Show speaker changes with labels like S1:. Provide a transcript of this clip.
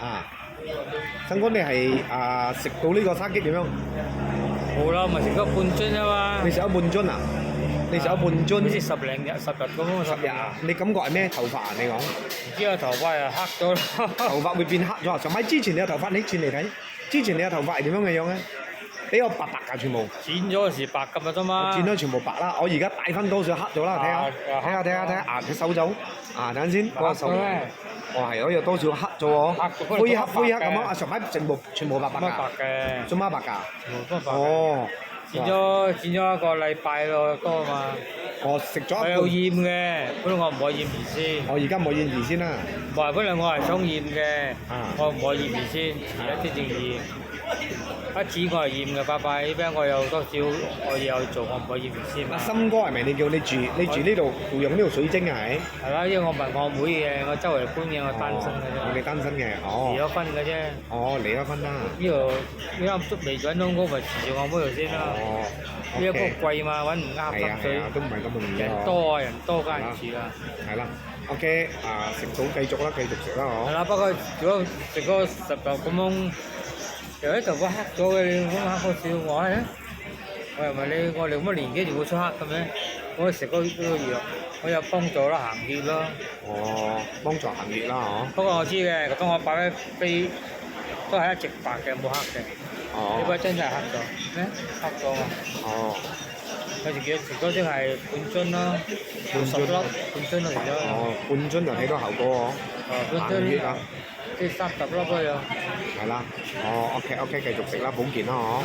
S1: 啊，新哥你係食到呢個沙棘點樣？
S2: 冇啦，咪食咗半樽啊嘛。
S1: 你食咗半樽啊？你食咗半樽？
S2: 好似10零日、10日咁啊。
S1: 10日啊？你感覺係咩頭髮啊？你講
S2: 唔知啊，頭髮又黑咗咯。
S1: 頭髮會變黑咗啊？上咪之前你嘅頭髮，你轉嚟睇，之前你嘅頭髮係點樣嘅樣咧？比我白㗎全部。
S2: 剪咗嗰時白咁啊啫嘛。
S1: 剪咗全部白啦，我而家帶翻多少黑咗啦？睇下啊！佢手肘啊，等陣先，嗰個手。哦係，我有多少黑咗喎？灰黑咁樣啊！上擺全部白㗎。
S2: 白嘅。
S1: 做乜白㗎？
S2: 全部都白。
S1: 哦。
S2: 剪咗1個禮拜咯多嘛。
S1: 我食咗一
S2: 我有驗嘅，本來我唔可以驗兒先。
S1: 我而家冇驗兒先啦。
S2: 唔係，本來我係想驗嘅，
S1: 啊
S2: 我唔可以驗兒先，遲一啲正驗。一指我係驗嘅，拜拜！呢邊我有多少我有做，我唔可以驗兒先嘛。
S1: 阿森哥係咪你叫你住呢度雇用呢度水晶啊？係。
S2: 係啦，因為我問我妹嘅，我周圍搬嘅，我單身嘅啫。
S1: 你單身嘅，哦。
S2: 離咗婚嘅啫。
S1: 哦，離咗婚啦。
S2: 呢度呢間都未揾到屋，咪遲住我妹度先啦。
S1: 哦。
S2: 呢一屋貴嘛，揾唔啱心水。
S1: 都唔係咁容易。
S2: 人多啊，人多梗係住啦。
S1: 係啦。OK，食到繼續啦，繼續食啦，
S2: 係啦，不過如果食嗰10日咁樣，又啲頭髮黑咗嘅，你咁黑個笑我咧？我又問你，我哋咁嘅年紀仲會出黑嘅咩？我食嗰個藥，我有幫助啦，行血咯。
S1: 哦，幫助行血啦，嗬。
S2: 不過我知嘅，咁我擺喺飛都係一直白嘅，冇黑嘅。
S1: 哦。
S2: 呢個真係黑咗，咩？黑咗啊！
S1: 哦。
S2: 佢食嗰樽係半樽啦，10粒，半樽嚟咗。
S1: 哦，半樽就睇到效果喎。
S2: 半樽
S1: 血啊！
S2: 即係30粒咯又。
S1: 係啦。哦，OK，繼續食啦，保健啦，嗬。